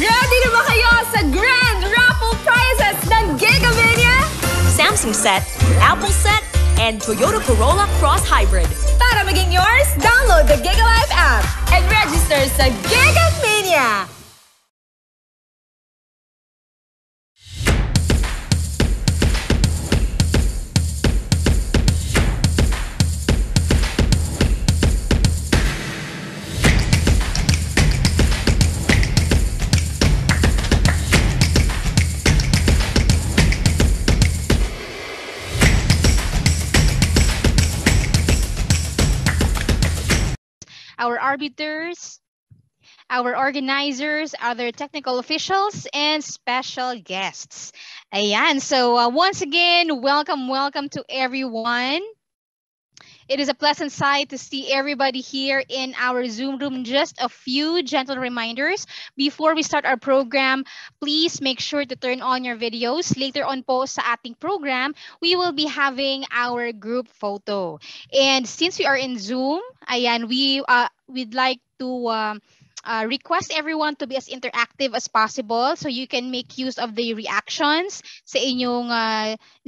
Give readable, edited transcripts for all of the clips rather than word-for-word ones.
Ready na ba kayo sa Grand Raffle Prizes ng Gigamania? Samsung set, Apple set, and Toyota Corolla Cross Hybrid. Para maging yours, download the GigaLife app and register sa Gigamania. Our arbiters, our organizers, other technical officials, and special guests. Ayan, so once again, welcome to everyone. It is a pleasant sight to see everybody here in our Zoom room. Just a few gentle reminders before we start our program. Please make sure to turn on your videos. Later on po sa ating program, we will be having our group photo. And since we are in Zoom, ayan, we'd like to request everyone to be as interactive as possible so you can make use of the reactions sa inyong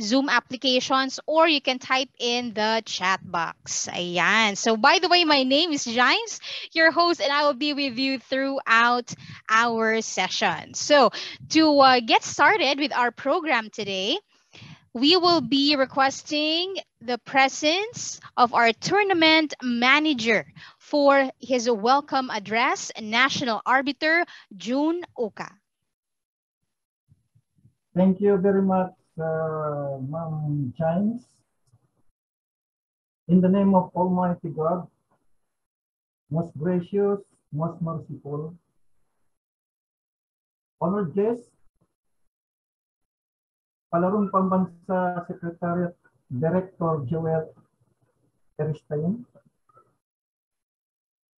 Zoom applications, or you can type in the chat box. Ayan. So by the way, my name is James, your host, and I will be with you throughout our session. So to get started with our program today, we will be requesting the presence of our tournament manager for his welcome address, National Arbiter June Oka. Thank you very much, Ma'am James. In the name of Almighty God, most gracious, most merciful, honored guests, Palarong Pambansa Secretariat Director Joel Eristain,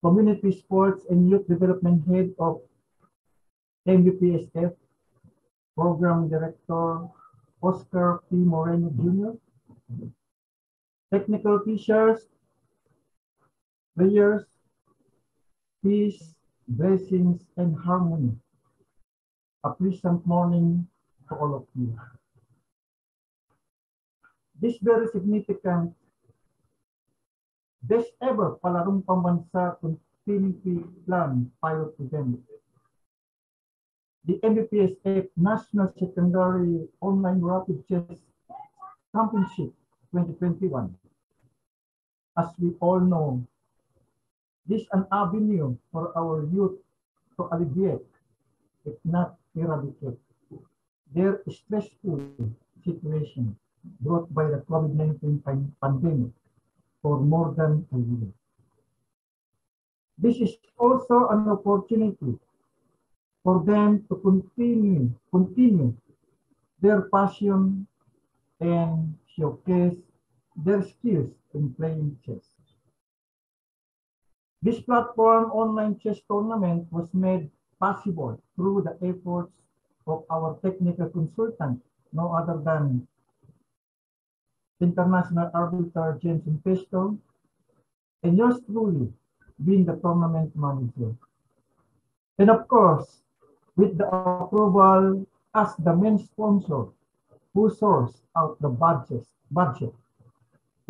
Community Sports and Youth Development Head of MVPSF, Program Director Oscar P. Moreno Jr., Technical Officials, prayers, peace, blessings, and harmony. A pleasant morning to all of you. This very significant best ever Palarong Pambansa continuity plan pilot event. The MVPSF National Secondary Online Rapid Chess Championship 2021. As we all know, this is an avenue for our youth to alleviate, if not eradicate, their stressful situation brought by the COVID-19 pandemic for more than a year. This is also an opportunity for them to continue their passion and showcase their skills in playing chess. This platform online chess tournament was made possible through the efforts of our technical consultant, no other than International Arbiter James Pesto, and yours truly being the tournament manager. And of course, with the approval as the main sponsor who sourced out the budget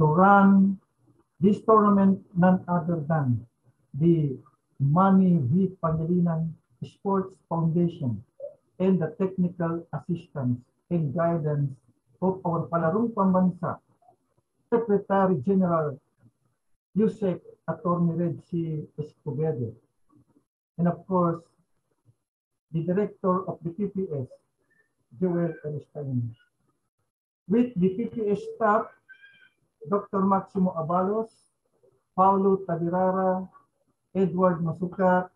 to run this tournament, none other than the Manny V. Pangilinan Sports Foundation and the technical assistance and guidance of our Palarong Pambansa Secretary General Yusek Attorney Red C. Escobedo, and of course, the Director of the PPS, Joel Eristain. With the PPS staff, Dr. Maximo Abalos, Paulo Tadirara, Edward Masuka,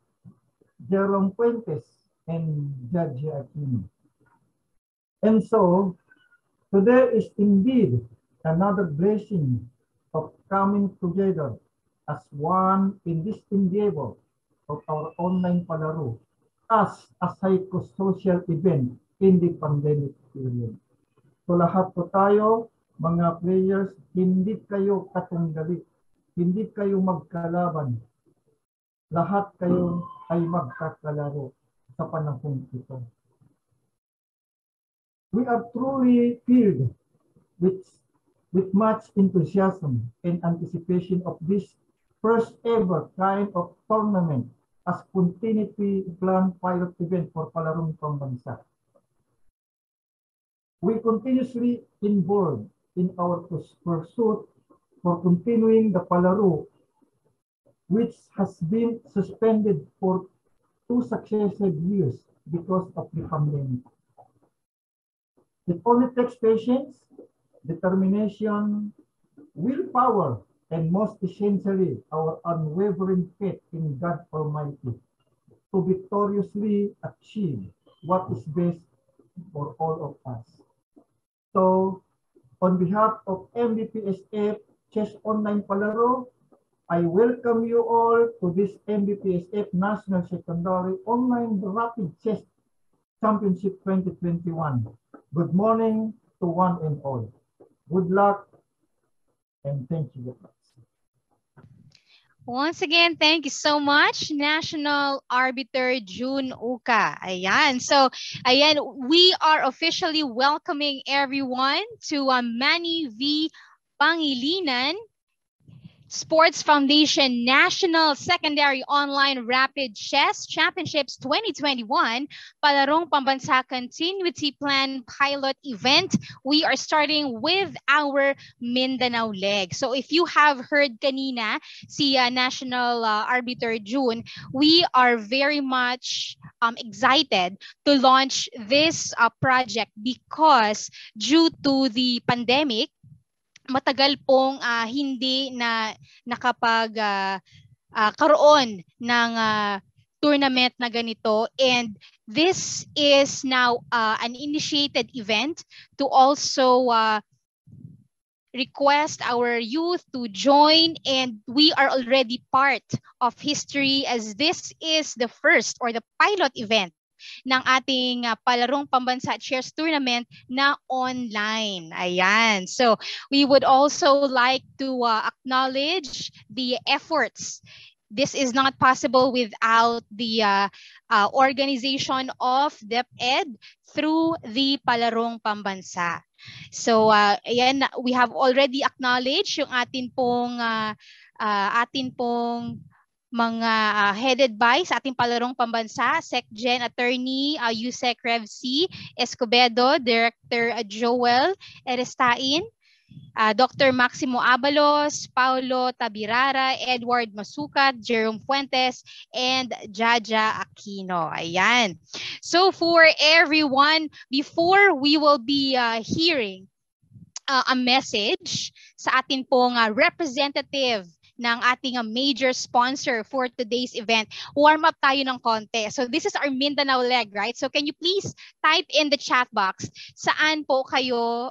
Jerome Puentes, and Judge Aquino. And so, today is indeed another blessing of coming together as one in this endeavor of our online palaro as a psychosocial event in the pandemic period. So lahat po tayo, mga players, hindi kayo katunggali, hindi kayo magkalaban. Lahat kayo ay magkakalaro sa panahon ito. We are truly filled with much enthusiasm and anticipation of this first ever kind of tournament as continuity planned pilot event for Palarong Pambansa. We continuously involved in our pursuit for continuing the Palaro, which has been suspended for 2 successive years because of the pandemic. It only takes patience, determination, willpower, and most essentially, our unwavering faith in God Almighty to victoriously achieve what is best for all of us. So, on behalf of MVPSF Chess Online Palaro, I welcome you all to this MVPSF National Secondary Online Rapid Chess Championship 2021. Good morning to one and all. Good luck and thank you very much. Once again, thank you so much, National Arbiter June Uka. Ayan. So, ayan, we are officially welcoming everyone to Manny V. Pangilinan Sports Foundation National Secondary Online Rapid Chess Championships 2021 Palarong Pambansa Continuity Plan Pilot Event. We are starting with our Mindanao leg. So if you have heard kanina si National Arbiter June, we are very much excited to launch this project because due to the pandemic, matagal pong hindi na karoon ng tournament na ganito, and this is now an initiated event to also request our youth to join, and we are already part of history as this is the first or the pilot event ng ating Palarong Pambansa Chess Tournament na online. Ayan. So, we would also like to acknowledge the efforts. This is not possible without the organization of DepEd through the Palarong Pambansa. So, ayan, we have already acknowledged yung atin pong mga headed by sa ating Palarong Pambansa, SecGen Attorney Yusek Rev C. Escobedo, Director Joel Erestain, Dr. Maximo Abalos, Paulo Tabirara, Edward Masukat, Jerome Fuentes, and Jaja Aquino. Ayan. So for everyone, before we will be hearing a message sa atin pong representative ng ating major sponsor for today's event, warm up tayo ng konti. So this is our Mindanao leg, right? So can you please type in the chat box, saan po kayo,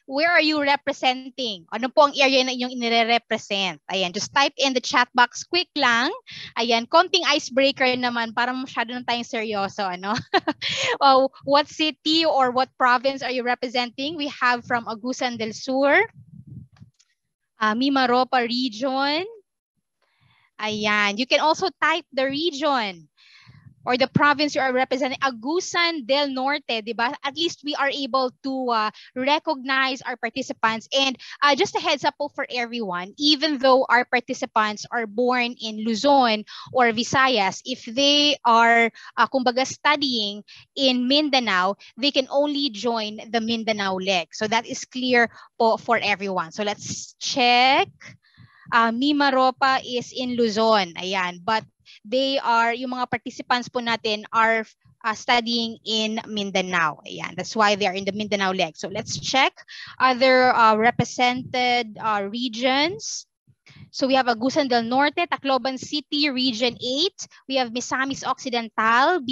where are you representing? Ano po ang area na inyong inire-represent? Ayan, just type in the chat box, quick lang. Ayan, konting icebreaker naman, para masyado na tayong seryoso, ano? What city or what province are you representing? We have from Agusan del Sur, Mimaropa region. Ayan. You can also type the region or the province you are representing. Agusan del Norte, di ba? At least we are able to recognize our participants. And just a heads up for everyone, even though our participants are born in Luzon or Visayas, if they are kumbaga studying in Mindanao, they can only join the Mindanao leg. So that is clear po for everyone. So let's check. Mimaropa is in Luzon. Ayan. But they are, yung mga participants po natin are studying in Mindanao. Ayan. That's why they are in the Mindanao leg. So let's check other represented regions. So we have Agusan del Norte, Tacloban City, Region 8. We have Misamis Occidental,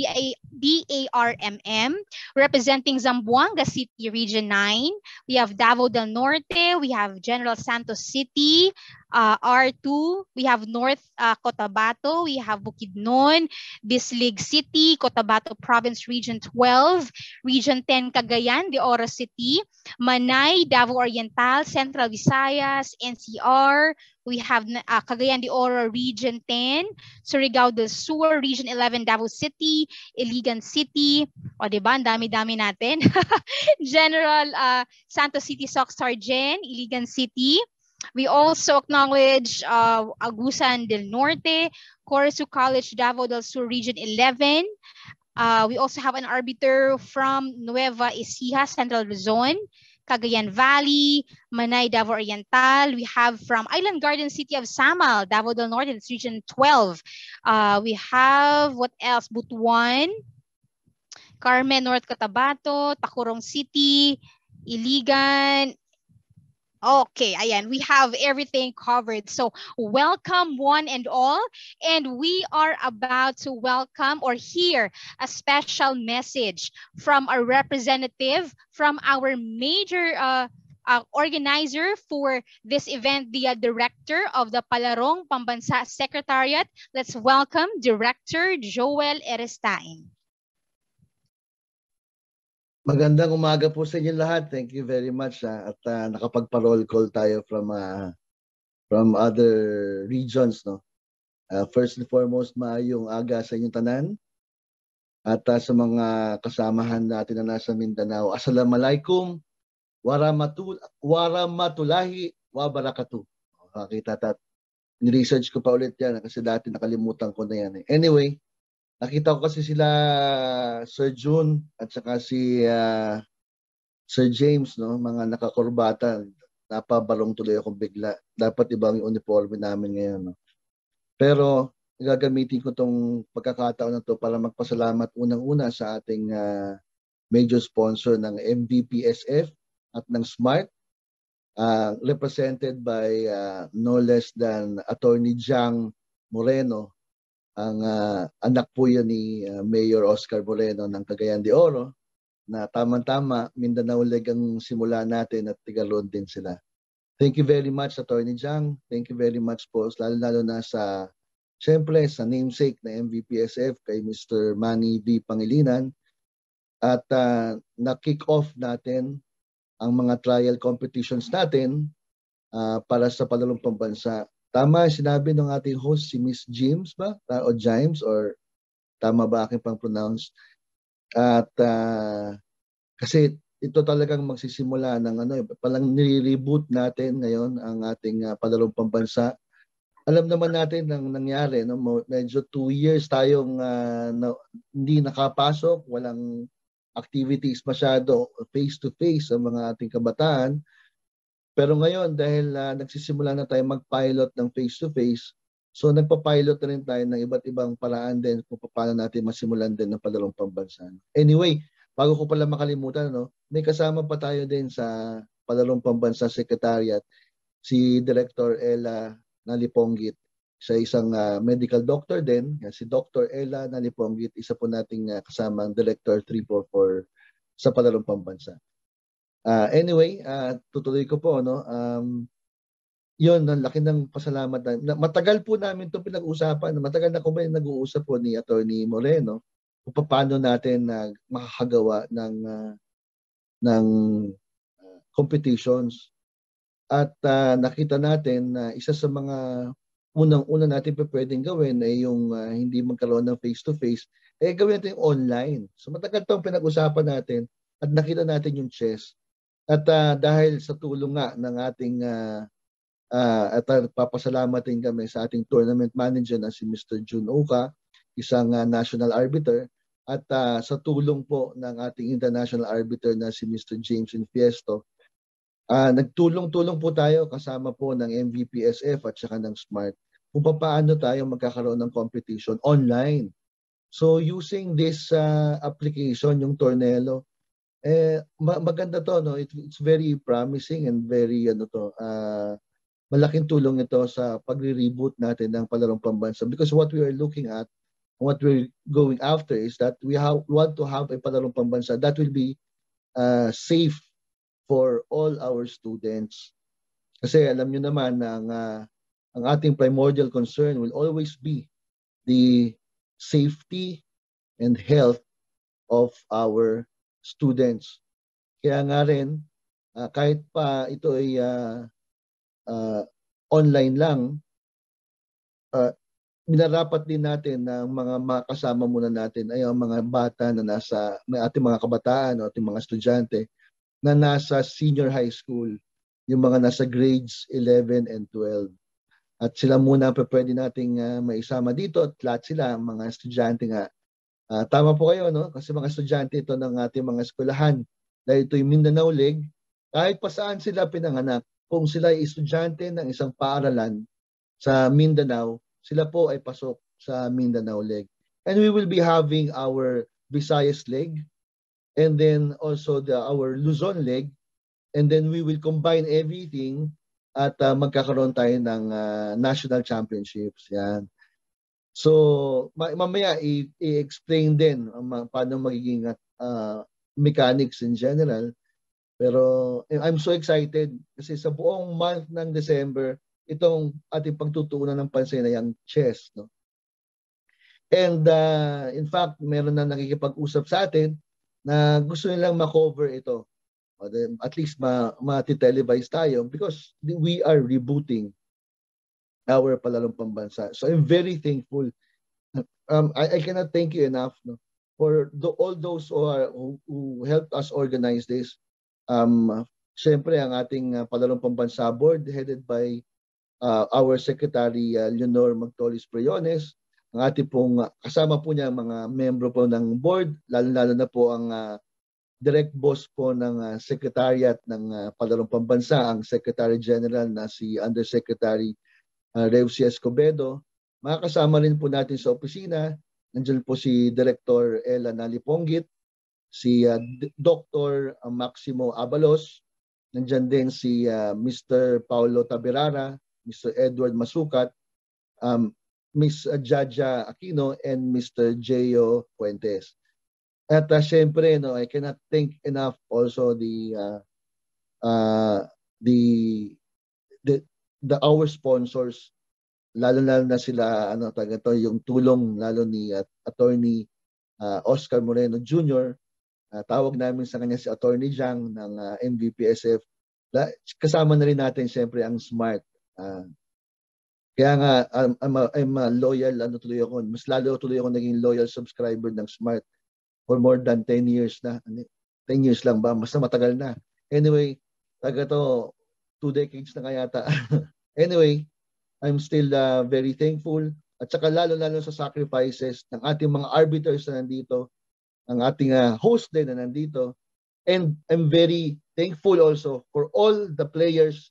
BARMM, representing Zamboanga City, Region 9. We have Davao del Norte. We have General Santos City, R2. We have North Cotabato. We have Bukidnon, Bislig City, Cotabato Province, Region 12. Region 10, Cagayan de Oro City, Manay, Davao Oriental, Central Visayas, NCR, We have Cagayan de Oro Region 10, Surigao del Sur Region 11, Davao City, Iligan City, o diba, ang dami-dami natin. General Santos City Soc Sargent, Iligan City. We also acknowledge Agusan del Norte, Corso College Davao del Sur Region 11. We also have an arbiter from Nueva Ecija, Central Luzon, Cagayan Valley, Manay, Davao Oriental. We have from Island Garden City of Samal, Davao del Norte, it's Region 12. We have, what else? Butuan, Carmen, North Cotabato, Tacurong City, Iligan. Okay, ayan, we have everything covered. So welcome one and all. And we are about to welcome or hear a special message from our representative, from our major organizer for this event, the director of the Palarong Pambansa Secretariat. Let's welcome Director Joel Erestain. Magandang umaga po sa inyo lahat. Thank you very much. At nakapagpa-roll call tayo from other regions. No? First and foremost, maayong aga sa inyong tanan. At sa mga kasamahan natin na nasa Mindanao, Assalamualaikum, Waramatulahi, Wabarakatuh. Nakita ni-research ko pa ulit yan kasi dati nakalimutan ko na yan. Anyway, nakita ko kasi sila Sir June at saka si Sir James, no, mga nakakurbata. Napabalong tuloy ako bigla. Dapat ibang yung uniforme namin ngayon. No? Pero gagamitin ko tong pagkakataon na to para magpasalamat unang-una sa ating major sponsor ng MVPSF at ng SMART, represented by no less than Attorney Jang Moreno. Ang anak po yan ni Mayor Oscar Moreno ng Cagayan de Oro, na tamang-tama Mindanao Leg ang simula natin at Tigalon din sila. Thank you very much, Attorney Jang. Thank you very much po, lalo na sa, siyempre, sa namesake na MVPSF kay Mr. Manny V. Pangilinan. At na-kick off natin ang mga trial competitions natin para sa Palarong Pambansa. Tama sinabi ng ating host, si Miss James ba? O James, or tama ba aking pang-pronounce? At kasi ito talagang magsisimula ng palang nire-reboot natin ngayon ang ating Palarong Pambansa. Alam naman natin ang nangyari, no? Medyo 2 years tayong hindi nakapasok, walang activities masyado face-to-face sa mga ating kabataan. Pero ngayon, dahil nagsisimula na tayo mag-pilot ng face-to-face, so nagpa-pilot na rin tayo ng iba't ibang paraan din kung paano natin masimulan din ng Palarong Pambansa. Anyway, bago ko pala makalimutan, no, may kasama pa tayo din sa Palarong Pambansa Secretariat, si Director Ella Naliponggit. Siya isang medical doctor din, si Dr. Ella Naliponggit, isa po nating kasamang Director 344 sa Palarong Pambansa. Anyway, tutuloy ko po, no. Yun, laki ng pasalamat na matagal po namin 'tong pinag-uusapan. Matagal na ko ba nag-uusap po ni Attorney Moreno kung paano natin makakagawa ng competitions. At nakita natin na isa sa mga unang-una natin pwedeng gawin ay yung hindi magkaroon ng face-to-face, gawin natin yung online. So matagal 'tong pinag-usapan natin at nakita natin yung chess. At dahil sa tulong nga ng ating at papasalamat din kami sa ating tournament manager na si Mr. June Oka, isang national arbiter, at sa tulong po ng ating international arbiter na si Mr. James Infiesto, nagtulong-tulong po tayo kasama po ng MVPSF at saka ng SMART kung paano tayo magkakaroon ng competition online. So using this application, yung Tornelo, maganda to, no? It's very promising and very malaking tulong ito sa pagre-reboot natin ng Palarong Pambansa, because what we are looking at, what we're going after is that we want to have a Palarong Pambansa that will be safe for all our students. Kasi alam niyo naman na ang ating primordial concern will always be the safety and health of our students. Kaya nga rin, kahit pa ito ay online lang, minarapat din natin na mga makasama muna natin ay ang mga bata na nasa, may ating mga kabataan o ating mga estudyante na nasa senior high school, yung mga nasa grades 11 and 12. At sila muna pa pwede nating maisama dito at lahat sila, mga estudyante nga. Tama po kayo, no? Kasi mga estudyante ito ng ating mga eskwelahan. Dahil ito yung Mindanao League, kahit pa saan sila pinanganak, kung sila ay estudyante ng isang paaralan sa Mindanao, sila po ay pasok sa Mindanao League. And we will be having our Visayas League and then also our Luzon League, and then we will combine everything at magkakaroon tayo ng national championships. Yan. So mamaya i-explain din paano magiging mechanics in general. Pero I'm so excited kasi sa buong month ng December, itong ating pagtutuunan ng pansin na yung chess. No? And in fact, meron na nakikipag-usap sa atin na gusto nilang ma-cover ito. At least ma-televise tayo because we are rebooting our palarong pambansa. So I'm very thankful. I cannot thank you enough, no, for all those who helped us organize this. Siyempre, ang ating palarong pambansa board headed by our Secretary Leonor Magtolis Preyones, ang ating pong kasama po niya mga membro po ng board, lalo-lalo na po ang direct boss po ng Secretariat ng Palarong Pambansa, ang Secretary General na si Undersecretary Reusi Escobedo. Makakasama rin po natin sa opisina, nandiyan po si Director Ella Naliponggit, si Dr. Maximo Abalos, nandiyan din si Mr. Paulo Taberara, Mr. Edward Masukat, Ms. Jaja Aquino, and Mr. Jeyo Fuentes. At syempre, no, I cannot thank enough also our sponsors, lalo na sila yung tulong lalo ni Attorney Oscar Moreno Jr. Tawag namin sa kanya si Attorney Jang ng MVPSF. Kasama na rin natin syempre ang SMART. Kaya nga I'm a loyal tuloy ako. Mas lalo tuloy ako naging loyal subscriber ng SMART for more than 10 years na. 10 years lang ba? Basta matagal na. Anyway, taga to 2 decades na kaya yata. Anyway, I'm still very thankful at saka lalo-lalo sa sacrifices ng ating mga arbiters na nandito, ang ating host din na nandito. And I'm very thankful also for all the players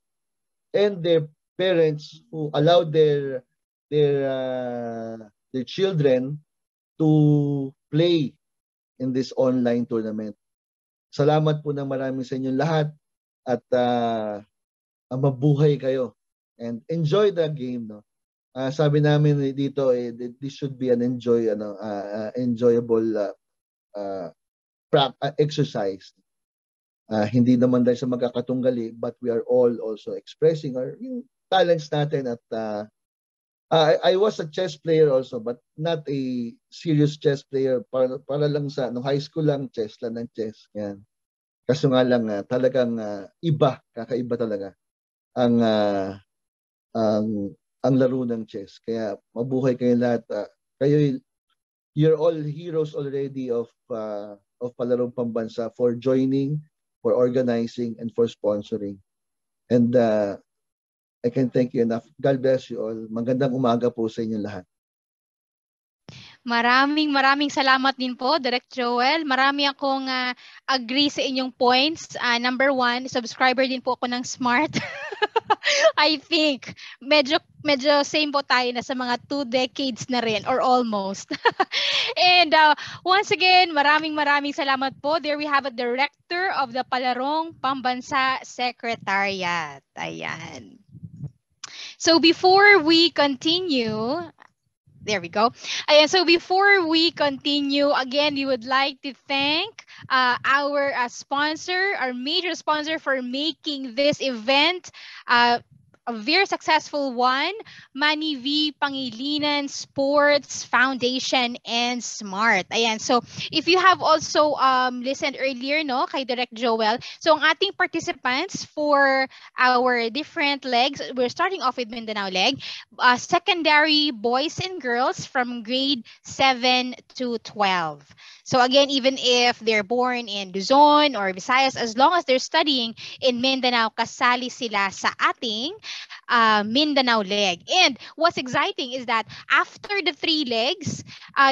and their parents who allowed their children to play in this online tournament. Salamat po ng marami sa inyong lahat at mabuhay kayo and enjoy the game, no. Sabi namin dito this should be an enjoyable exercise. Hindi naman dahil sa magkakatunggali, but we are all also expressing our talents natin at I was a chess player also, but not a serious chess player. Para lang sa high school lang, chess lang ng chess. Yan. Kaso nga lang, talagang kakaiba talaga ang laro ng chess. Kaya mabuhay kayo lahat. You're all heroes already of Palarong Pambansa for joining, for organizing, and for sponsoring. And I can thank you enough. God bless you all. Magandang umaga po sa inyo lahat. Maraming salamat din po, Direct Joel. Marami akong agree sa inyong points. Number 1, subscriber din po ako ng SMART. I think medyo same po tayo na sa mga 2 decades na rin or almost. And once again, maraming salamat po. There we have a Director of the Palarong Pambansa Secretariat. Ayan. So before we continue, there we go. So before we continue, again, we would like to thank our sponsor, our major sponsor for making this event a very successful one, Manny V. Pangilinan Sports Foundation and Smart. Ayan. So, if you have also listened earlier, no, kay Direct Joel, so ang ating participants for our different legs, we're starting off with Mindanao leg, secondary boys and girls from grade 7 to 12. So again, even if they're born in Luzon or Visayas, as long as they're studying in Mindanao, kasali sila sa ating Mindanao leg. And what's exciting is that after the 3 legs,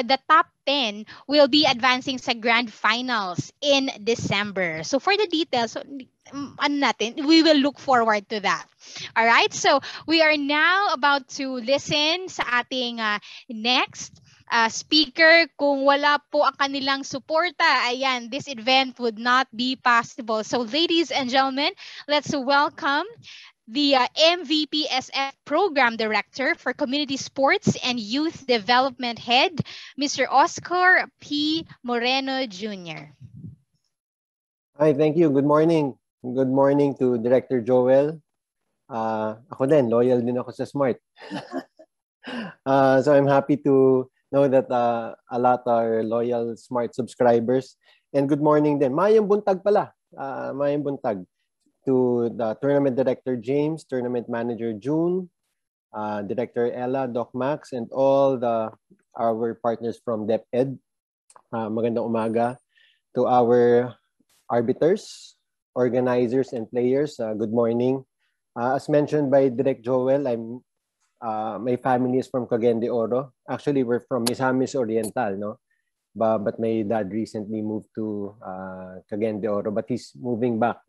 the top 10 will be advancing sa grand finals in December. So for the details, we will look forward to that. All right, so we are now about to listen sa ating next speaker. Kung wala po ang kanilang suporta, ayan, this event would not be possible. So ladies and gentlemen, let's welcome the MVPSF Program Director for Community Sports and Youth Development Head, Mr. Oscar P. Moreno Jr. Hi, thank you. Good morning. Good morning to Director Joel. Ako din, loyal din ako sa Smart. So I'm happy to know that a lot are loyal Smart subscribers. And good morning din. Mayang buntag pala. Mayang buntag to the Tournament Director James, Tournament Manager June, Director Ella, Doc Max, and all our partners from DepEd. Magandang umaga to our arbiters, organizers, and players. Good morning. As mentioned by Direct Joel, my family is from Cagayan de Oro. Actually, we're from Misamis Oriental, no? But my dad recently moved to Cagayan de Oro, but he's moving back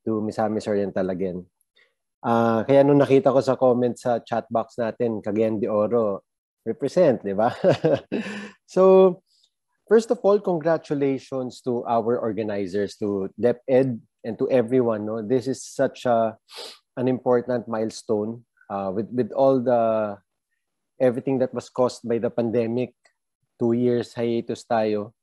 to Misamis Oriental again. Kaya nung nakita ko sa comment sa chat box natin, Cagayan de Oro, represent, di ba? So, first of all, congratulations to our organizers, to DepEd, and to everyone. No? This is such an important milestone with all everything that was caused by the pandemic. 2 years hiatus tayo.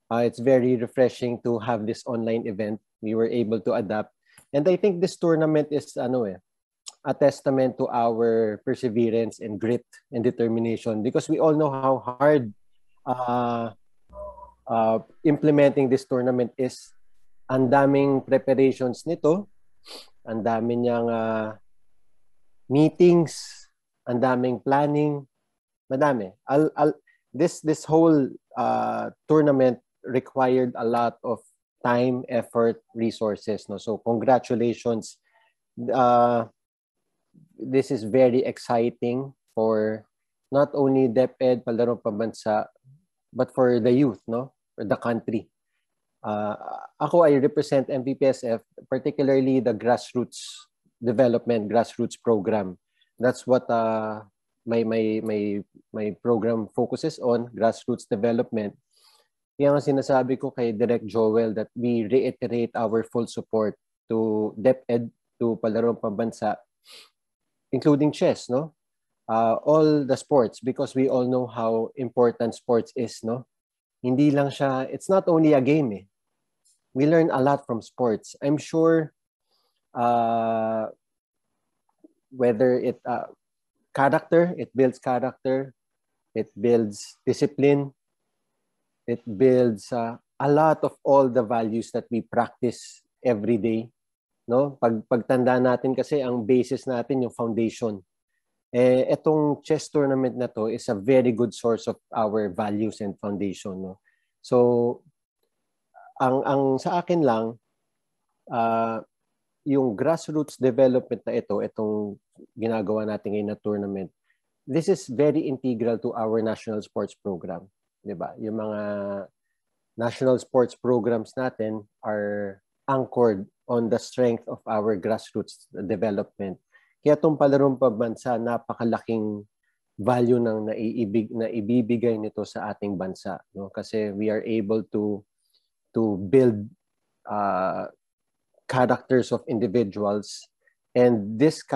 It's very refreshing to have this online event. We were able to adapt. And I think this tournament is a testament to our perseverance and grit and determination, because we all know how hard implementing this tournament is. Ang daming preparations nito, ang daming niyang meetings, ang daming planning, madami. This whole tournament required a lot of time, effort, resources. No? So congratulations. This is very exciting for not only DepEd, Palarong Pambansa, but for the youth, no? For the country. I represent MVPSF, particularly the grassroots development, grassroots program. That's what my program focuses on, grassroots development. Kaya nga sinasabi ko kay Direct Joel that we reiterate our full support to DepEd, to Palarong Pambansa, including chess, no? All the sports, because we all know how important sports is, no? Hindi lang siya, it's not only a game, eh. We learn a lot from sports. I'm sure whether it character, it builds character, it builds discipline, it builds a lot of all the values that we practice every day. No? Pagtanda natin kasi ang basis natin yung foundation. Etong chess tournament na to is a very good source of our values and foundation. No? So, ang sa akin lang, yung grassroots development na itong ginagawa natin ngayon na tournament, this is very integral to our national sports program. Diba? Yung mga national sports programs natin are anchored on the strength of our grassroots development. Kaya itong Palarong Pambansa, napakalaking value ng naibibigay nito sa ating bansa. No? Kasi we are able to build characters of individuals, and this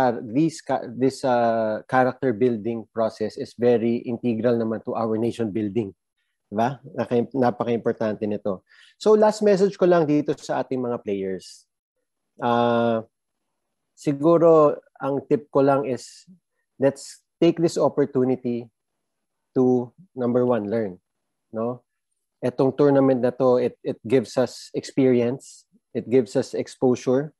character building process is very integral naman to our nation building. Diba? Napaka-importante nito. So last message ko lang dito sa ating mga players. Siguro ang tip ko lang is, let's take this opportunity to, number one, learn. No? Etong tournament na to, it gives us experience, it gives us exposure,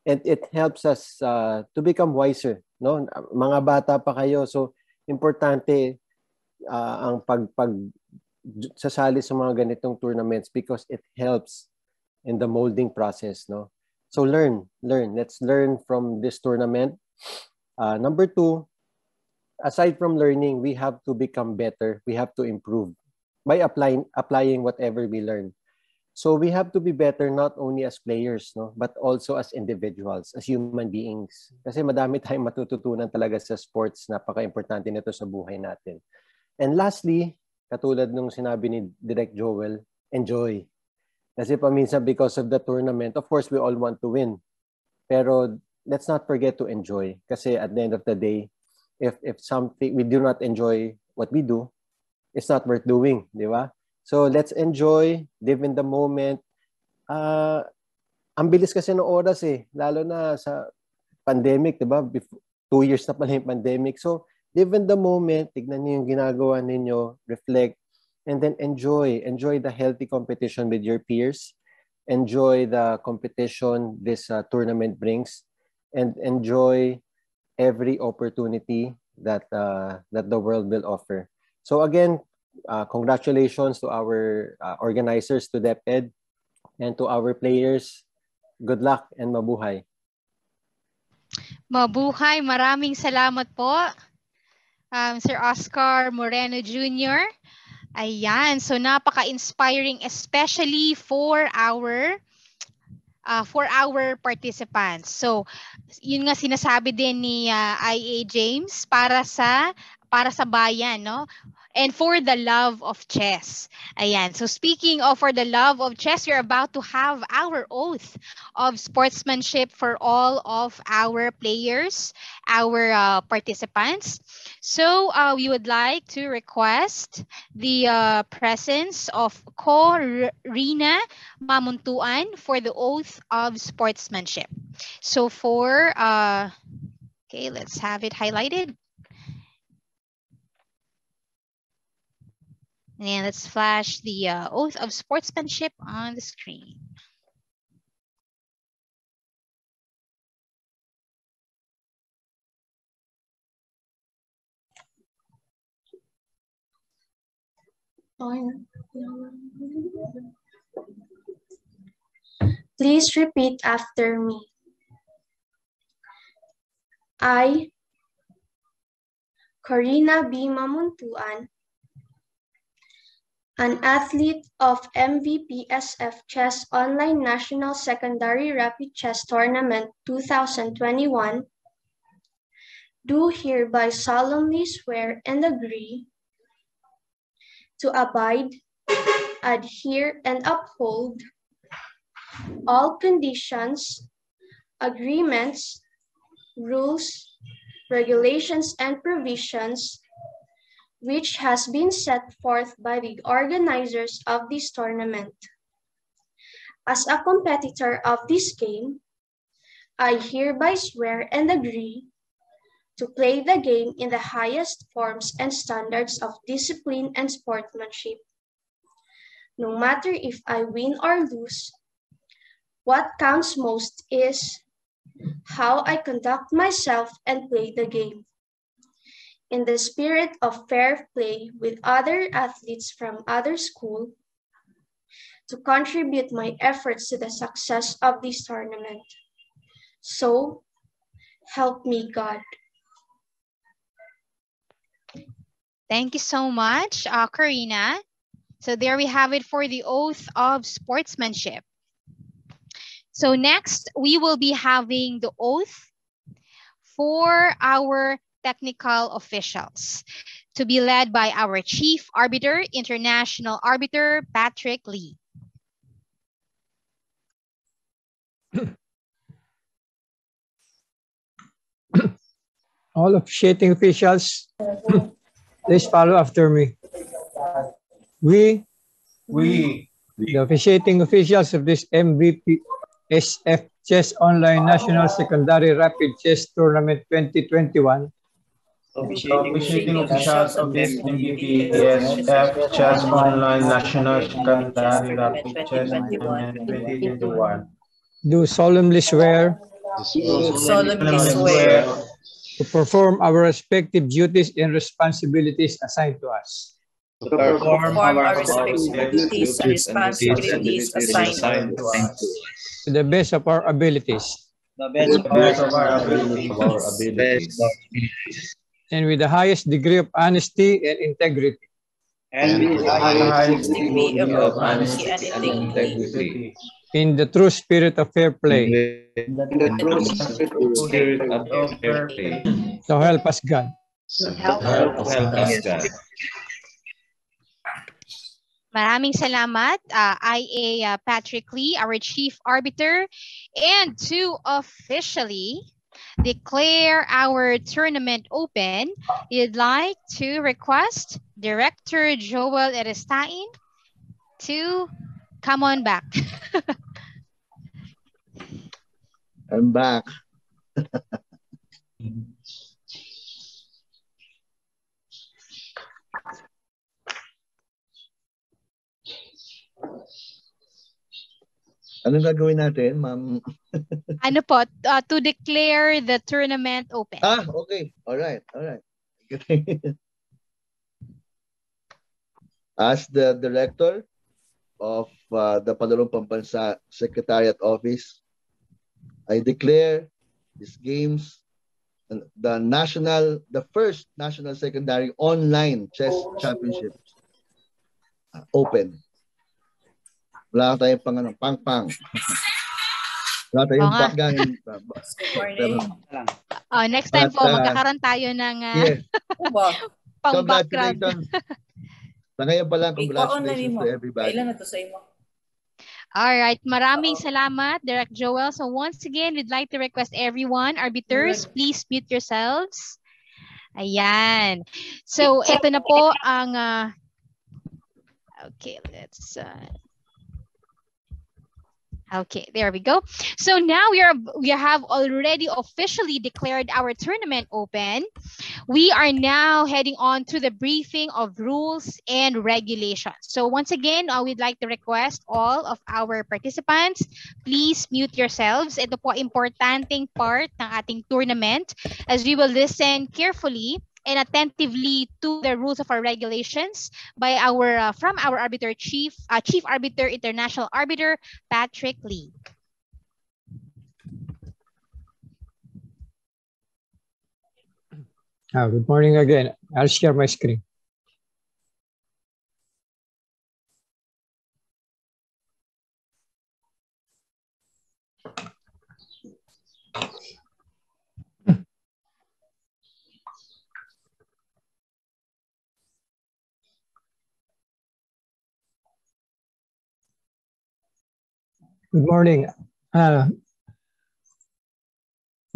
and it helps us to become wiser. No? Mga bata pa kayo, so importante ang sasali sa mga ganitong tournaments because it helps in the molding process. No? So learn. Let's learn from this tournament. Number two, aside from learning, we have to become better. We have to improve by applying whatever we learn. So we have to be better not only as players, no, but also as individuals, as human beings. Kasi madami tayong matututunan talaga sa sports. Napaka-importante nito sa buhay natin. And lastly, katulad nung sinabi ni Direct Joel, enjoy. Kasi paminsan because of the tournament, of course, we all want to win. Pero let's not forget to enjoy. Kasi at the end of the day, if something we do not enjoy what we do, it's not worth doing, di ba? So let's enjoy, live in the moment. Ang bilis kasi ng oras lalo na sa pandemic, di ba? 2 years na pala yung pandemic. So live in the moment, tignan niyo yung ginagawa ninyo, reflect, and then enjoy the healthy competition with your peers. Enjoy the competition this tournament brings, and enjoy every opportunity that the world will offer. So again, congratulations to our organizers, to DepEd, and to our players. Good luck and mabuhay. Mabuhay. Maraming salamat po, Sir Oscar Moreno Jr. Ayan. So napaka-inspiring, especially for our participants. So yun nga sinasabi din ni IA James, para sa bayan, no? And for the love of chess. Ayan. So speaking of for the love of chess, we're about to have our oath of sportsmanship for all of our players, our participants. So we would like to request the presence of Corina Mamuntuan for the oath of sportsmanship. So for, okay, let's have it highlighted. And let's flash the oath of sportsmanship on the screen. Please repeat after me. I, Corina B. Mamuntuan, an athlete of MVPSF Chess Online National Secondary Rapid Chess Tournament 2021, do hereby solemnly swear and agree to abide, adhere, and uphold all conditions, agreements, rules, regulations, and provisions which has been set forth by the organizers of this tournament. As a competitor of this game, I hereby swear and agree to play the game in the highest forms and standards of discipline and sportsmanship. No matter if I win or lose, what counts most is how I conduct myself and play the game, in the spirit of fair play with other athletes from other schools, to contribute my efforts to the success of this tournament. So, help me God. Thank you so much, Corina. So there we have it for the oath of sportsmanship. So next, we will be having the oath for our technical officials, to be led by our Chief Arbiter, International Arbiter, Patrick Lee. All officiating officials, please follow after me. We, the officiating officials of this MVPSF Chess Online National Secondary Rapid Chess Tournament 2021. Officiating officials of this MVPSF Chess Online National Secondary Rapid Chess Tournament 2021. Do solemnly swear to perform our respective duties and responsibilities assigned to us. To perform our respective duties and responsibilities assigned to us. To the best of our abilities. To the best of our abilities. And with the highest degree of honesty and integrity. And with the highest degree of honesty and integrity. In the true spirit of fair play. So help us God. Maraming salamat, IA Patrick Lee, our Chief Arbiter, and to officially declare our tournament open, you'd like to request Director Joel Erestain to come on back. I'm back. Anong gagawin natin, ma'am? Ano po, to declare the tournament open. Okay. All right. As the director of the Palarong Pambansa Secretariat Office, I declare these games the first National Secondary Online Chess Championships open. Wala tayong pang-pang. Wala tayong bagang. Next time po, magkakaroon tayo ng pang-background. Congratulations. Sa ngayon pa lang, congratulations to everybody. Kailan na to sa imo? Alright, maraming salamat, Direct Joel. So once again, we'd like to request everyone, arbiters, please mute yourselves. Ayan. So ito na po ang... okay, let's... okay, there we go. So now we have already officially declared our tournament open. We are now heading on to the briefing of rules and regulations. So once again, we'd like to request all of our participants, please mute yourselves. Ito po importanteng part ng ating tournament as we will listen carefully and attentively to the rules of our regulations by our from our arbiter chief arbiter, international arbiter Patrick Lee. Good morning again. I'll share my screen. Good morning. We'll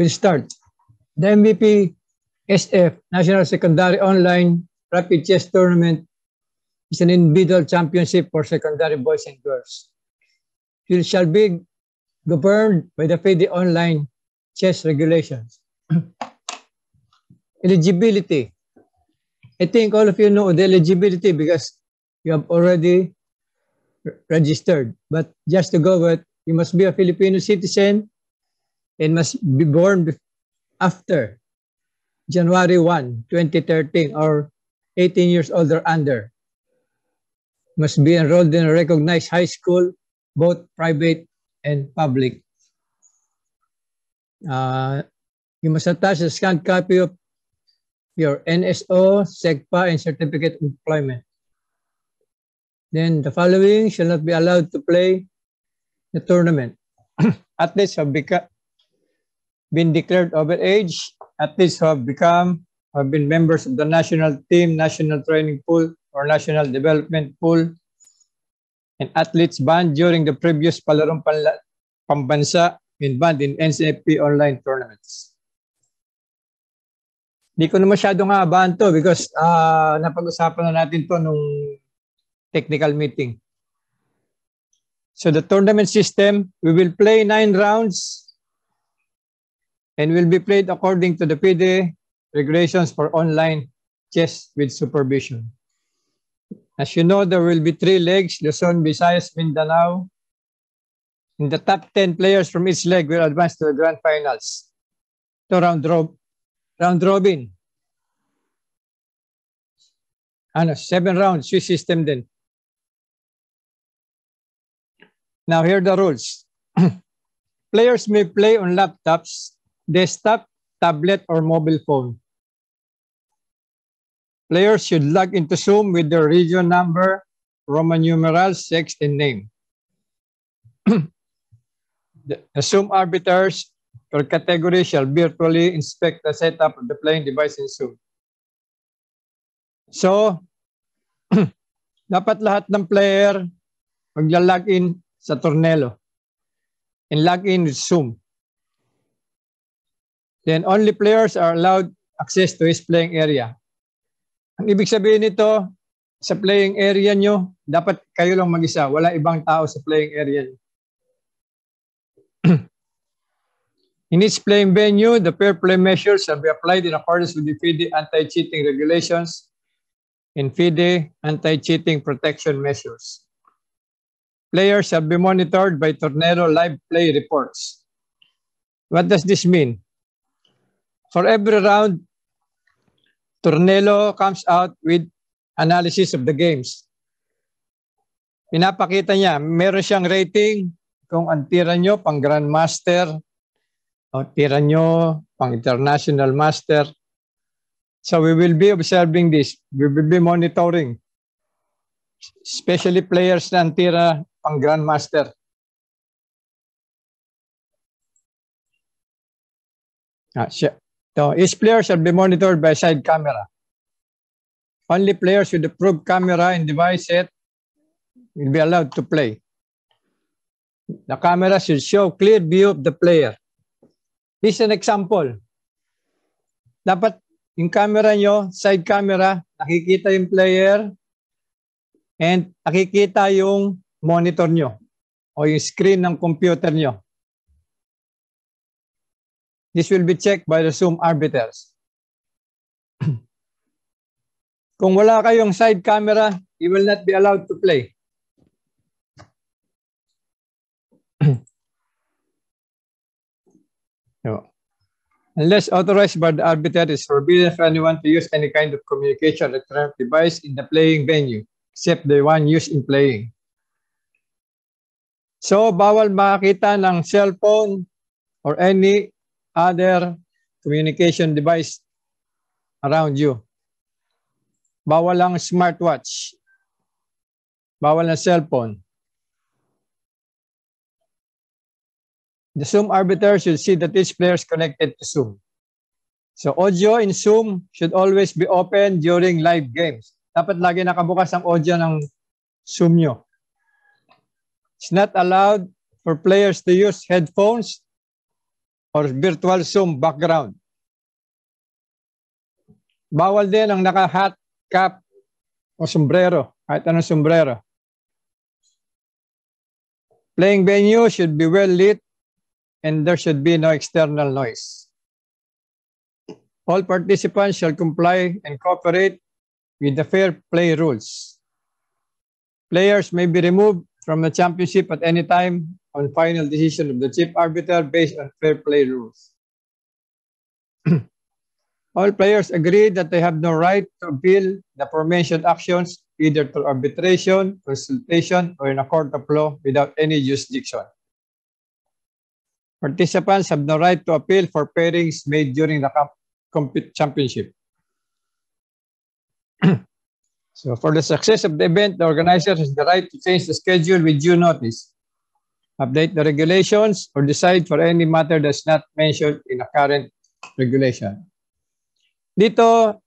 start. The MVPSF National Secondary Online Rapid Chess Tournament is an individual championship for secondary boys and girls. It shall be governed by the FIDE online chess regulations. Eligibility. I think all of you know the eligibility because you have already registered. But just to go with, you must be a Filipino citizen and must be born after January 1, 2013 or 18 years old or under. Must be enrolled in a recognized high school, both private and public. You must attach a scanned copy of your NSO, SEGPA, and certificate of employment. Then the following shall not be allowed to play the tournament. Athletes have been declared overage. Athletes who have been members of the national team, national training pool, or national development pool, and athletes banned during the previous Palarong Pambansa and banned in NCFP online tournaments. Di ko na masyadong habahan to because napag-usapan na natin to nung technical meeting. So the tournament system, we will play 9 rounds and will be played according to the FIDE regulations for online chess with supervision. As you know, there will be 3 legs, Luzon, Visayas, Mindanao. In the top 10 players from each leg will advance to the grand finals. So round robin. 7 rounds, Swiss system din. Now here are the rules. Players may play on laptops, desktop, tablet, or mobile phone. Players should log into Zoom with their region number, Roman numerals, sex, and name. The Zoom arbiters per category shall virtually inspect the setup of the playing device in Zoom. So, dapat lahat ng player magla-login sa Tornelo and login with Zoom. Then only players are allowed access to his playing area. Ang ibig sabihin nito, sa playing area nyo, dapat kayo lang mag-isa. Wala ibang tao sa playing area nyo. In each playing venue, the fair play measures shall be applied in accordance with the FIDE anti-cheating regulations and FIDE anti-cheating protection measures. Players shall be monitored by Tornelo live play reports. What does this mean? For every round, Tornelo comes out with analysis of the games. Pinapakita niya, meron siyang rating kung ang tira nyo pang Grandmaster o tira nyo pang International Master. So we will be observing this. We will be monitoring. Especially players na ang tira pang Grandmaster. So each player shall be monitored by a side camera. Only players with approved camera and device set will be allowed to play. The camera should show clear view of the player. This is an example. Dapat yung camera nyo, side camera, nakikita yung player and nakikita yung monitor nyo o yung screen ng computer nyo. This will be checked by the Zoom arbiters. Kung wala kayong side camera, you will not be allowed to play. No. Unless authorized by the arbiter, it is forbidden for anyone to use any kind of communication electronic device in the playing venue, except the one used in playing. So, bawal makakita ng cellphone or any other communication device around you. Bawal ang smartwatch. Bawal ang cellphone. The Zoom arbiter should see that each player is connected to Zoom. So audio in Zoom should always be open during live games. Dapat lagi nakabukas ang audio ng Zoom nyo. It's not allowed for players to use headphones or virtual Zoom background. Bawal din ang naka-hat, cap, o sombrero, kahit anong sombrero. Playing venue should be well lit and there should be no external noise. All participants shall comply and cooperate with the fair play rules. Players may be removed from the championship at any time on final decision of the chief arbiter based on fair play rules. All players agree that they have no right to appeal the aforementioned actions either through arbitration, consultation, or in a court of law without any jurisdiction. Participants have no right to appeal for pairings made during the championship. So for the success of the event, the organizer has the right to change the schedule with due notice, update the regulations, or decide for any matter that's not mentioned in a current regulation. Dito,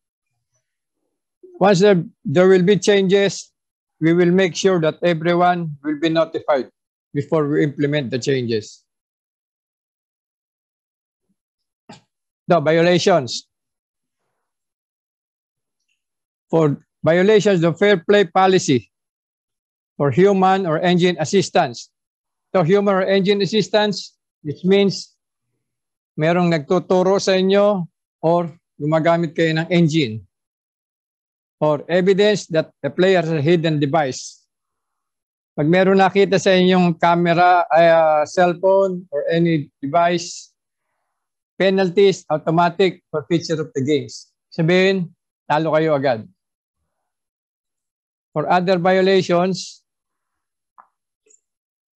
once there will be changes, we will make sure that everyone will be notified before we implement the changes. The violations. For violations of fair play policy for human or engine assistance, So human or engine assistance, which means merong nagtuturo sa inyo or gumagamit kayo ng engine. Or evidence that the player has a hidden device. Pag meron nakita sa inyong camera, cellphone, or any device, penalties, automatic, forfeiture of the games. Sabihin, talo kayo agad. For other violations,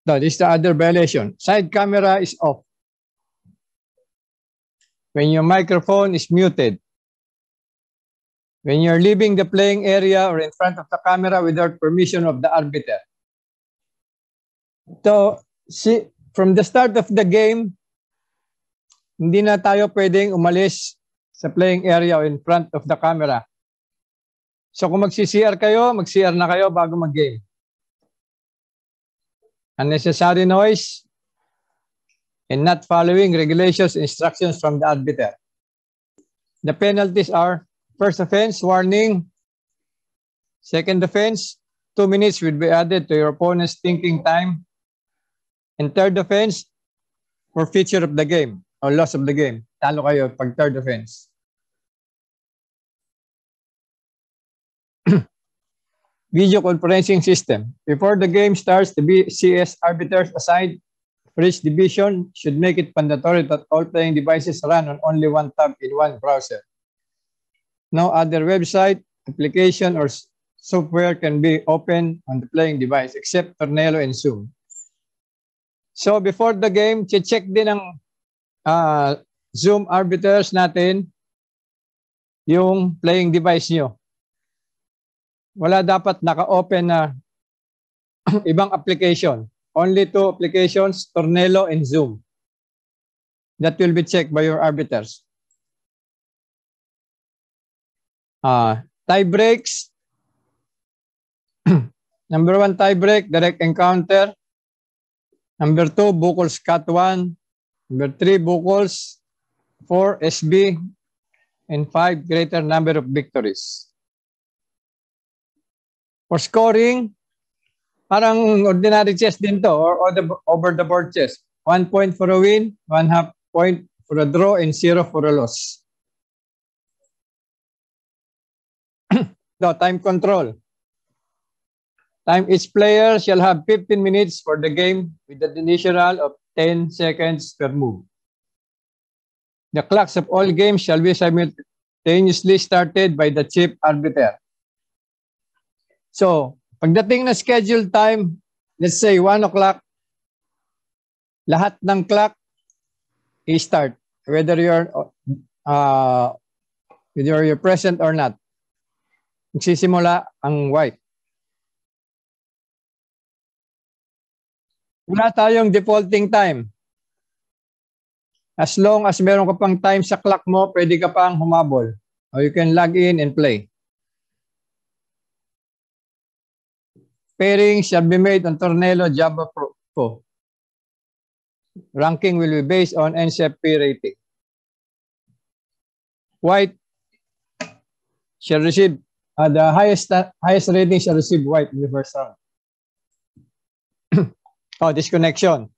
no, this is the other violation. Side camera is off. When your microphone is muted. When you're leaving the playing area or in front of the camera without permission of the arbiter. So, from the start of the game, hindi na tayo pwedeng umalis sa playing area or in front of the camera. So kung mag-CR kayo, mag-CR na kayo bago mag-game. Unnecessary noise and not following regulations and instructions from the arbiter. The penalties are first offense, warning. Second offense, 2 minutes will be added to your opponent's thinking time. And third offense, forfeiture of the game or loss of the game. Talo kayo pag third offense. Video conferencing system. Before the game starts, the BCS arbiters assigned for each division should make it mandatory that all playing devices run on only one tab in one browser. No other website, application, or software can be opened on the playing device except Tornado and Zoom. So before the game, check din ng Zoom arbiters natin yung playing device nyo. Wala dapat naka-open na ibang application. Only 2 applications, Tornado and Zoom. That will be checked by your arbiters. Tie breaks. Number 1 tie break, direct encounter. Number 2, buckles cut 1. Number 3, buckles. 4, SB. And 5, greater number of victories. For scoring, parang ordinary chess din to, or over the board chess. 1 point for a win, 1/2 point for a draw, and 0 for a loss. No, time control. Time each player shall have 15 minutes for the game with an additional of 10 seconds per move. The clocks of all games shall be simultaneously started by the chief arbiter. So, pagdating na scheduled time, let's say 1 o'clock, lahat ng clock i-start, whether you're present or not. Magsisimula ang white. Wala tayong defaulting time. As long as meron ka pang time sa clock mo, pwede ka pang humabol. Or you can log in and play. Pairing shall be made on Tornado Java Pro. Ranking will be based on NCFP rating. White shall receive the highest rating shall receive white in the first round. Disconnection.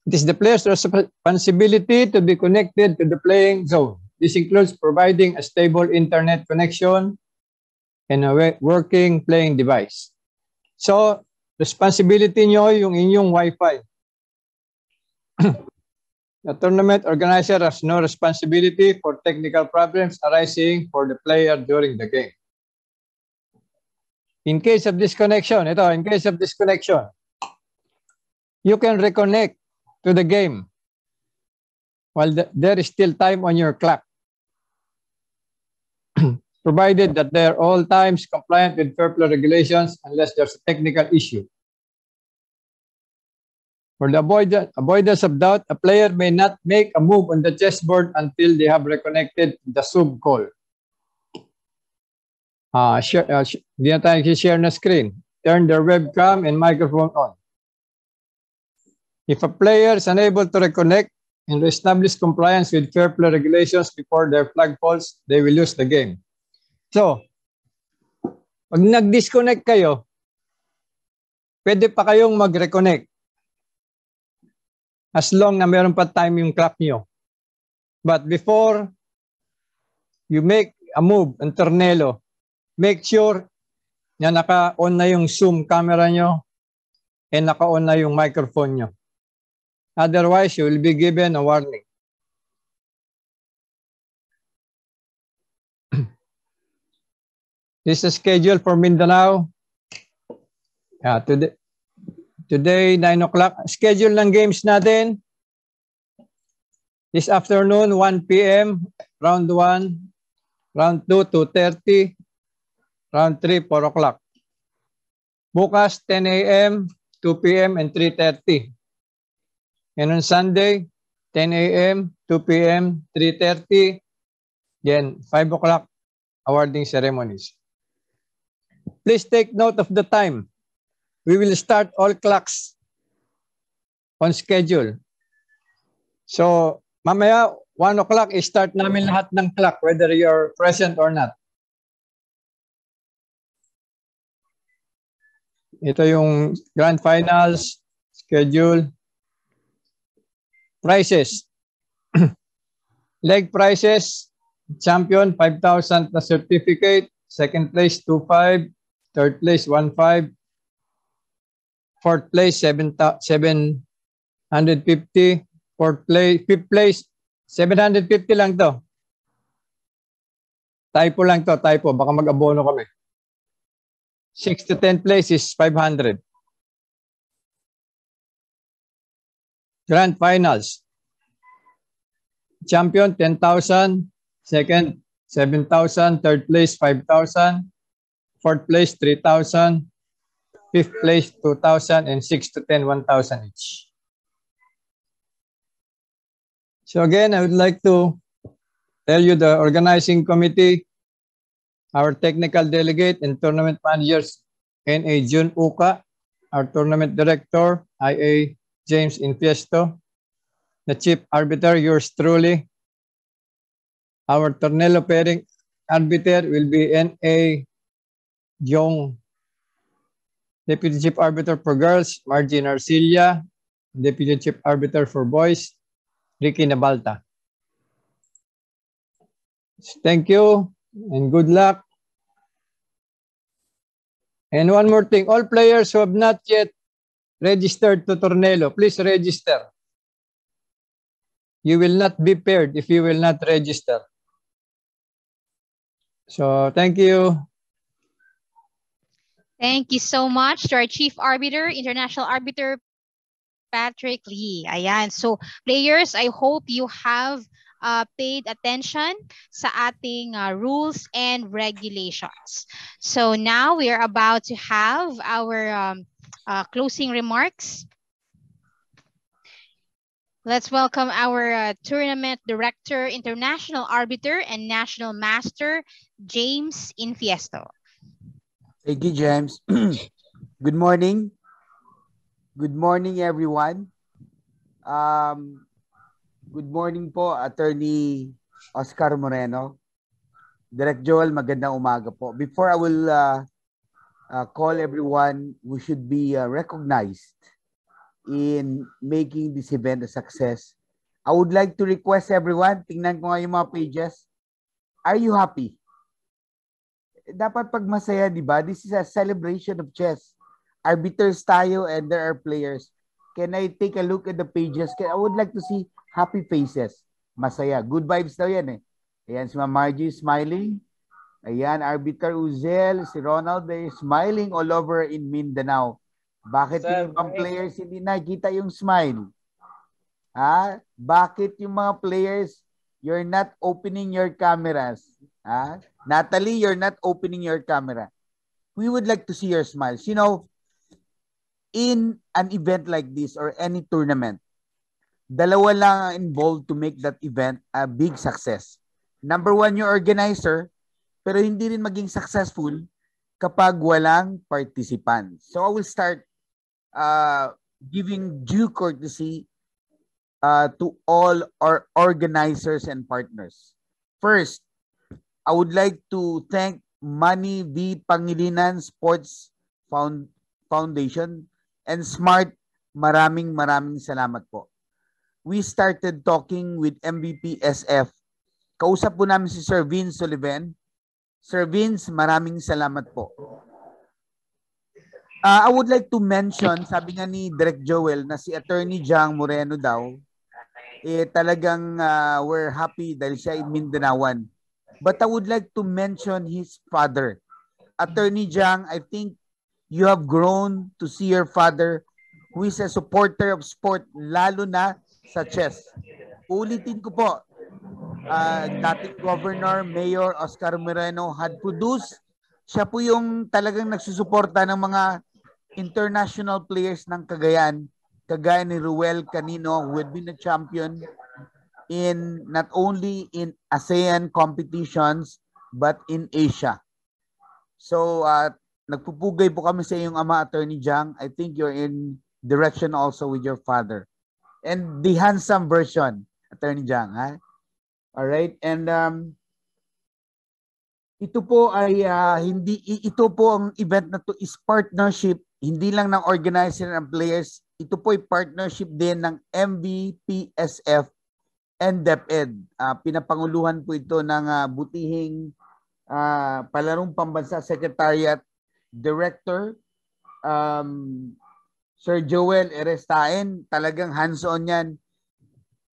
It is the player's responsibility to be connected to the playing zone. This includes providing a stable internet connection and a working playing device. So, responsibility nyo yung inyong Wi-Fi. The tournament organizer has no responsibility for technical problems arising for the player during the game. In case of disconnection, you can reconnect to the game while there is still time on your clock. Provided that they are all times compliant with fair play regulations unless there's a technical issue. For the avoidance of doubt, a player may not make a move on the chessboard until they have reconnected the sub call. Hindi na tayo share na screen. Turn their webcam and microphone on. If a player is unable to reconnect and establish compliance with fair play regulations before their flag falls, they will lose the game. So, pag nag-disconnect kayo, pwede pa kayong mag-reconnect as long na meron pa time yung clock nyo. But before you make a move in tornelo, make sure na naka-on na yung Zoom camera nyo and naka-on na yung microphone nyo. Otherwise, you will be given a warning. This is scheduled for Mindanao. Today, 9 o'clock. Schedule ng games natin. This afternoon, 1 p.m., round 1, round 2, 2:30, round 3, 4 o'clock. Bukas, 10 a.m., 2 p.m., and 3:30. And on Sunday, 10 a.m., 2 p.m., 3:30, then 5 o'clock, awarding ceremonies. Please take note of the time. We will start all clocks on schedule. So, mamaya, 1 o'clock, start namin lahat ng clock, whether you're present or not. Ito yung grand finals, schedule. Prizes. Leg prizes, champion, 5,000 na certificate. Second place, 2,500. Third place, 1,500. Fourth place, 750. Fifth place, 750 lang to. Typo lang to, typo. Baka mag-abono kami. 6th to 10th place is 500. Grand finals. Champion, 10,000. Second, 7,000. Third place, 5,000. Fourth place, 3,000. Fifth place, 2,000. And 6 to 10, 1,000 each. So again, I would like to tell you the organizing committee, our technical delegate and tournament managers, N.A. Jun Uka, our tournament director, I.A. James Infiesto, the chief arbiter, yours truly. Our tornelo pairing arbiter will be N.A. Jong, deputy chief arbiter for girls, Margie Narcilia, deputy chief arbiter for boys, Ricky Nabalta. Thank you and good luck. And one more thing, all players who have not yet registered to Tornelo, please register. You will not be paired if you will not register. So thank you. Thank you so much to our Chief Arbiter, International Arbiter, Patrick Lee. Ayan. So, players, I hope you have paid attention sa ating rules and regulations. So, now we are about to have our closing remarks. Let's welcome our Tournament Director, International Arbiter, and National Master, James Infiesto. Thank you, James. Good morning. Good morning, everyone. Good morning po, Attorney Oscar Moreno. Direct Joel, magandang umaga po. Before I will call everyone who should be recognized in making this event a success, I would like to request everyone, tingnan ko nga yung mga pages. Are you happy? Dapat pag masaya, di ba? This is a celebration of chess. Arbiters tayo and there are players. Can I take a look at the pages? I would like to see happy faces. Masaya. Good vibes daw yan eh. Ayan, si Ma'am Margie smiling. Ayan, Arbiter Uzel, si Ronald is smiling all over in Mindanao. Bakit yung ibang players hindi nakikita yung smile? Ha? Bakit yung mga players, you're not opening your cameras? Ha? Natalie, you're not opening your camera. We would like to see your smiles. You know, in an event like this or any tournament, dalawa lang involved to make that event a big success. Number one, yung organizer, pero hindi rin maging successful kapag walang participants. So I will start giving due courtesy to all our organizers and partners. First, I would like to thank Manny V. Pangilinan Sports Foundation. And Smart, maraming salamat po. We started talking with MVPSF. Kausap po namin si Sir Vince Sullivan. Sir Vince, maraming salamat po. I would like to mention, sabi nga ni Direk Joel na si Attorney Jang Moreno daw, talagang we're happy dahil siya ay Mindanaoan. But I would like to mention his father. Attorney Jang, I think you have grown to see your father who is a supporter of sport, lalo na sa chess. Ulitin ko po, dating Governor, Mayor Oscar Moreno had produced, siya po yung talagang nagsusuporta ng mga international players ng Cagayan, kagaya ni Ruel Canino, who had been a champion in not only in ASEAN competitions, but in Asia. So, nagpupugay po kami sa iyong ama, Attorney Jang. I think you're in direction also with your father. And the handsome version, Attorney Jang, ha? All right, and ito po ay ito po ang event na to is partnership, hindi lang ng organizer ng players, ito po ay partnership din ng MVPSF and DepEd. Pinapanguluhan po ito ng butihing Palarong Pambansa Secretariat Director Sir Joel Erestain, talagang hands-on yan.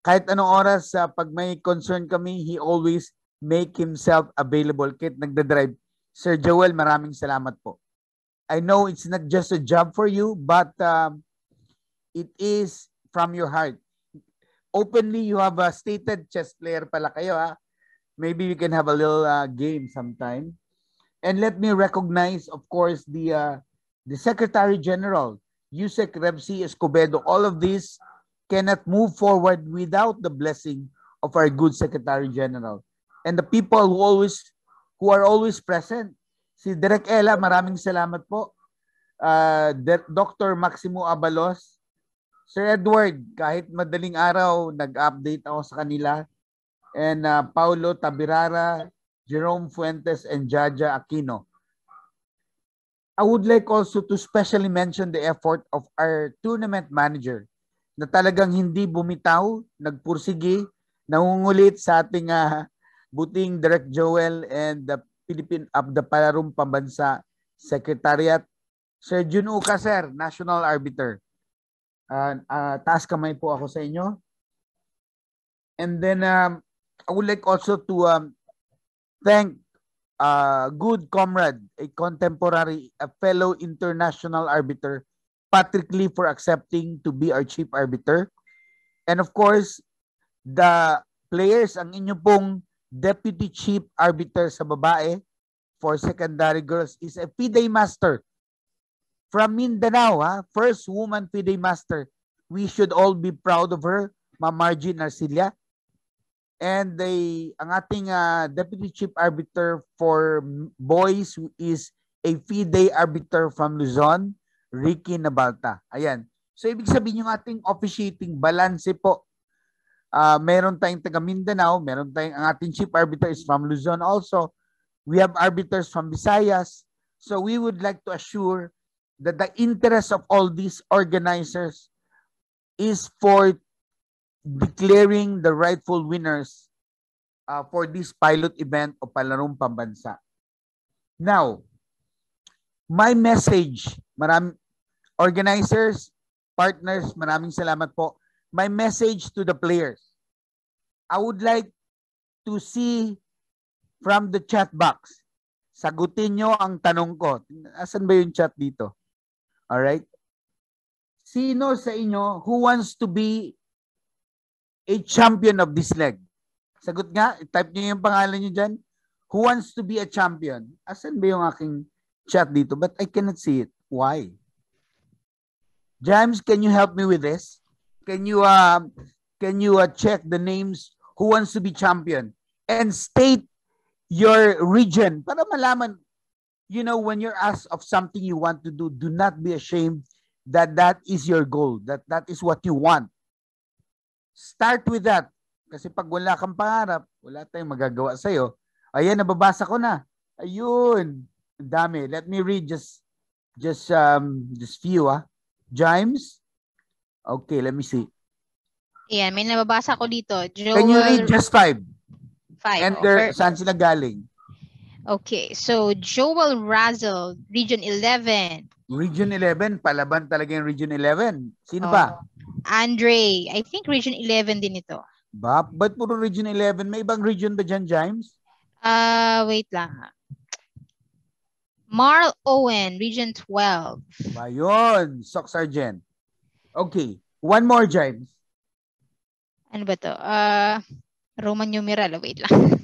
Kahit anong oras, pag may concern kami, he always make himself available kahit nagdadrive. Sir Joel, maraming salamat po. I know it's not just a job for you, but it is from your heart. Openly, you have a stated chess player pala kayo. Maybe we can have a little game sometime. And let me recognize, of course, the Secretary General, Yusek Rebsi Escobedo. All of this cannot move forward without the blessing of our good Secretary General. And the people who are always present. Si Direk Ella, maraming salamat po. Dr. Maximo Abalos, Sir Edward, kahit madaling araw, nag-update ako sa kanila. And Paulo Tabirara, Jerome Fuentes, and Jaja Aquino. I would like also to specially mention the effort of our tournament manager na talagang hindi bumitaw, nagpursige, nangungulit sa ating buting Direk Joel and the Philippine of the Palarong Pambansa Secretariat. Sir Jun Uca, sir, National Arbiter. Taas kamay po ako sa inyo. And then I would like also to thank good comrade, a contemporary, a fellow international arbiter, Patrick Lee, for accepting to be our chief arbiter. And of course, the players, ang inyo pong deputy chief arbiter sa babae for secondary girls is a FIDE master from Mindanao, first woman FIDE master. We should all be proud of her, Ma'am Margie Narcilia. And ang ating deputy chief arbiter for boys is a FIDE arbiter from Luzon, Ricky Nabalta. Ayan. So ibig sabihin yung ating officiating balance po. Meron tayong taga Mindanao, meron tayong ang ating chief arbiter is from Luzon also. We have arbiters from Visayas. So we would like to assure that the interest of all these organizers is for declaring the rightful winners for this pilot event o Palarong Pambansa. Now, my message, organizers, partners, maraming salamat po. My message to the players, I would like to see from the chat box, sagutin nyo ang tanong ko. Asan ba yung chat dito? Alright? Sino sa inyo who wants to be a champion of this leg? Sagot nga, type nyo yung pangalan nyo dyan. Who wants to be a champion? Asan ba yung aking chat dito? But I cannot see it. Why? James, can you help me with this? Can you check the names who wants to be champion and state your region para malaman, when you're asked of something you want to do, do not be ashamed that that is your goal, that is what you want. Start with that. Kasi pag wala kang pangarap, wala tayong magagawa sa'yo. Ayan, nababasa ko na. Ayun. Dami. Let me read just few. James? Okay, let me see. Ayan, may nababasa ko dito. Can you read just 5? 5. And saan sila galing? Okay, so Joel Razzle, Region 11. Region 11, palaban talaga yung Region 11. Sino ba? Andre, I think Region 11 din ito. Ba't puro Region 11? May ibang region ba dyan, James? Wait lang. Marl Owen, Region 12. Ba yun, Sock Sergeant. Okay, one more, James. Ano ba to? Roman numeral. Wait lang.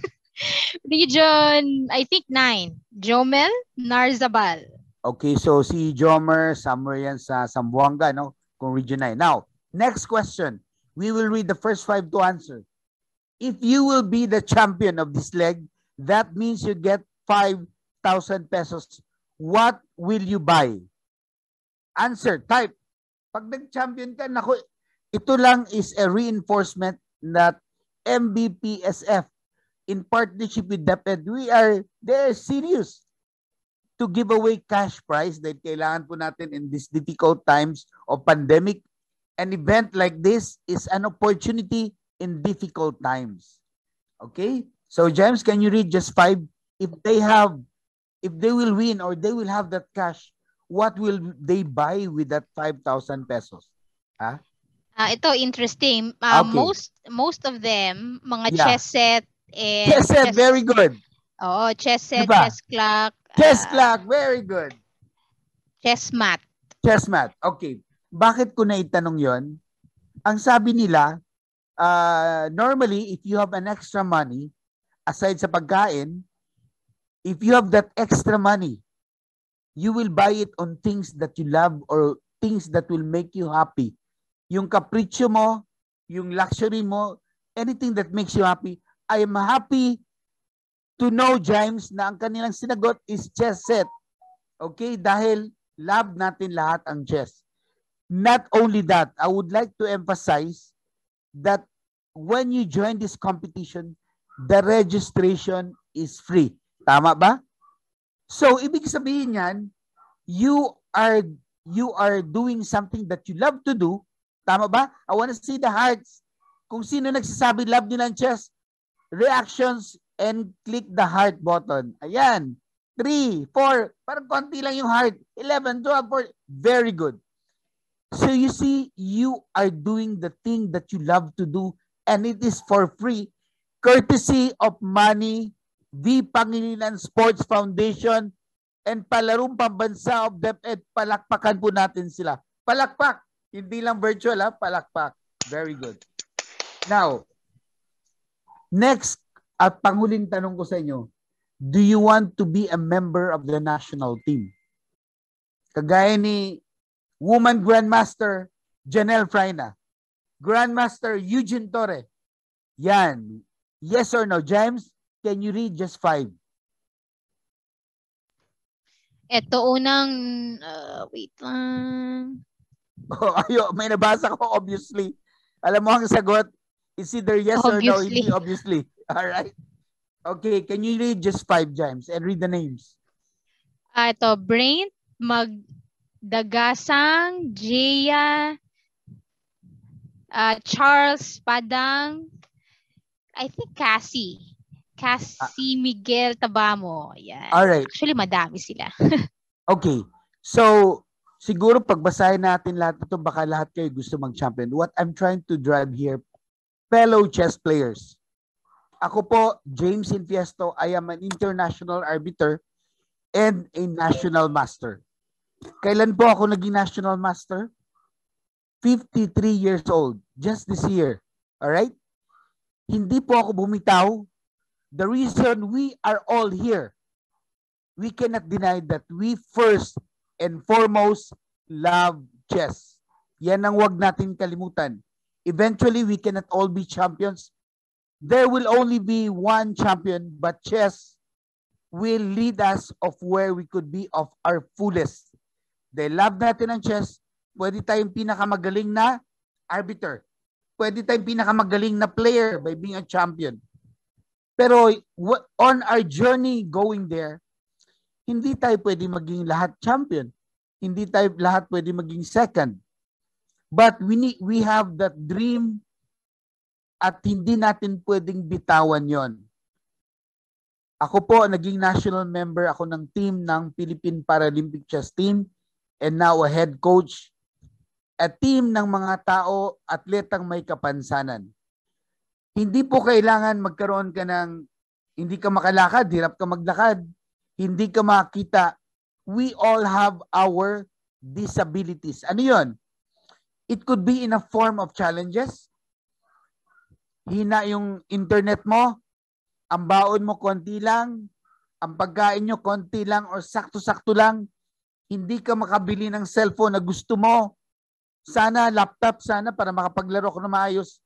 Region, I think 9. Jomel Narzabal. Okay, so si Jomer, somewhere yan sa Zamboanga, no? Kung Region 9. Now, next question. We will read the first 5 to answer. If you will be the champion of this leg, that means you get 5,000 pesos. What will you buy? Answer, type. Pag nag-champion ka, naku, ito lang is a reinforcement that MVPSF in partnership with DepEd, they're serious to give away cash prize dahil kailangan po natin in these difficult times of pandemic. An event like this is an opportunity in difficult times. Okay? So James, can you read just 5? If they will win or they will have that cash, what will they buy with that 5,000 pesos? Huh? Ito interesting. Okay. Most of them mga Yeah. chess set and Chess set, very good. Oh, chess set, Diba? chess clock. Chess clock, very good. Chess mat. Chess mat. Okay. Bakit ko na itanong yon? Ang sabi nila, normally, if you have an extra money, aside sa pagkain, if you have that extra money, you will buy it on things that you love or things that will make you happy. Yung kapritsyo mo, yung luxury mo, anything that makes you happy. I am happy to know, James, na ang kanilang sinagot is chess set. Okay? Dahil love natin lahat ang chess. Not only that, I would like to emphasize that when you join this competition, the registration is free. Tama ba? So, ibig sabihin yan, you are doing something that you love to do. Tama ba? I want to see the hearts. Kung sino nagsasabi love nila ang chess, reactions and click the heart button. Ayan. 3, 4, parang konti lang yung heart. 11, 12, 14. Very good. So you see, you are doing the thing that you love to do and it is for free. Courtesy of Money, the Pangilinan Sports Foundation, and Palarong Pambansa of DepEd. Palakpakan po natin sila. Palakpak. Hindi lang virtual, ha? Palakpak. Very good. Now, next, at panghuling tanong ko sa inyo, do you want to be a member of the national team? Kagaya ni Woman Grandmaster Janelle Fraina, Grandmaster Eugene Torre. Yan. Yes or no? James, can you read just 5? Ito unang, wait lang. Oh, ayo, may nabasa ko, obviously. Alam mo ang sagot, is either yes Obviously. or no, hindi obviously. All right. Okay, can you read just 5, James, and read the names? Ito, Brain, Magdagasang, Jaya, Charles Padang, I think Cassie Miguel Tabamo. Yan. All right. Actually, madami sila. Okay. So, siguro pagbasahin natin lahat ito, baka lahat kayo gusto mag-champion. What I'm trying to drive here, fellow chess players. Ako po, James Infiesto. I am an international arbiter and a national master. Kailan po ako naging national master? 53 years old. Just this year. Alright? Hindi po ako bumitaw. The reason we are all here, we cannot deny that we first and foremost love chess. Yan ang wag natin kalimutan. Eventually, we cannot all be champions. There will only be one champion, but chess will lead us of where we could be of our fullest. Dahil love natin ang chess, pwede tayong pinakamagaling na arbiter. Pwede tayong pinakamagaling na player by being a champion. Pero on our journey going there, hindi tayo pwede maging lahat champion. Hindi tayo lahat pwede maging second. But we have that dream at hindi natin pwedeng bitawan yon. Ako po, naging national member ako ng team ng Philippine Paralympic Chess Team and now a head coach. A team ng mga tao, atletang may kapansanan. Hindi po kailangan magkaroon ka ng hindi ka makalakad, hirap ka maglakad, hindi ka makita. We all have our disabilities. Ano yun? It could be in a form of challenges. Hina yung internet mo, ang baon mo konti lang, ang pagkain nyo konti lang or sakto-sakto lang, hindi ka makabili ng cellphone na gusto mo, sana laptop, sana para makapaglaro ko na maayos.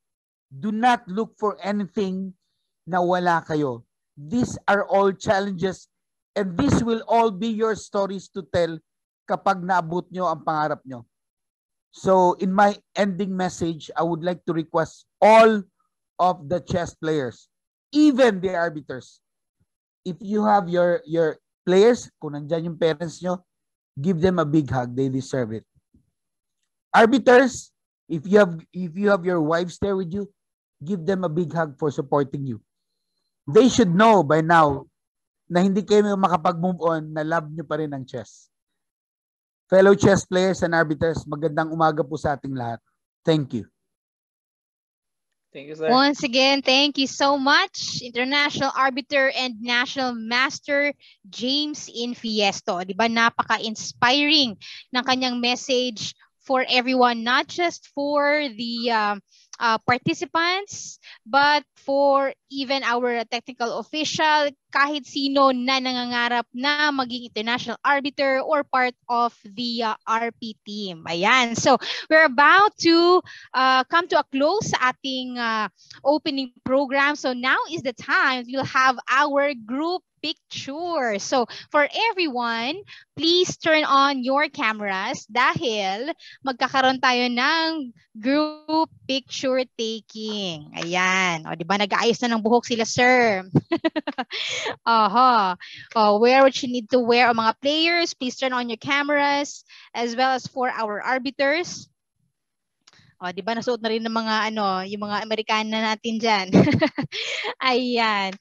Do not look for anything na wala kayo. These are all challenges and this will all be your stories to tell kapag naabot nyo ang pangarap nyo. So in my ending message, I would like to request all of the chess players, even the arbiters, if you have your players, kung nandyan yung parents nyo, give them a big hug. They deserve it. Arbiters, if you have your wives there with you, give them a big hug for supporting you. They should know by now na hindi kayo makapag-move on, na love nyo pa rin ang chess. Fellow chess players and arbiters, magandang umaga po sa ating lahat. Thank you. Thank you, sir. Once again, thank you so much, International Arbiter and National Master James Infiesto. Di ba, napaka-inspiring ng kanyang message for everyone, not just for the participants, but for even our technical official, kahit sino na nangangarap na maging international arbiter or part of the RP team. Ayan. So, we're about to come to a close sa ating opening program. So, now is the time we'll have our group picture. So, for everyone, please turn on your cameras dahil magkakaroon tayo ng group picture taking. Ayan. O, di ba, nag-aayos na ng buhok sila, sir. Wear what you need to wear. O mga players, please turn on your cameras as well as for our arbiters. O, di ba, nasuot na rin ng mga, yung mga Amerikana natin dyan. Ayan.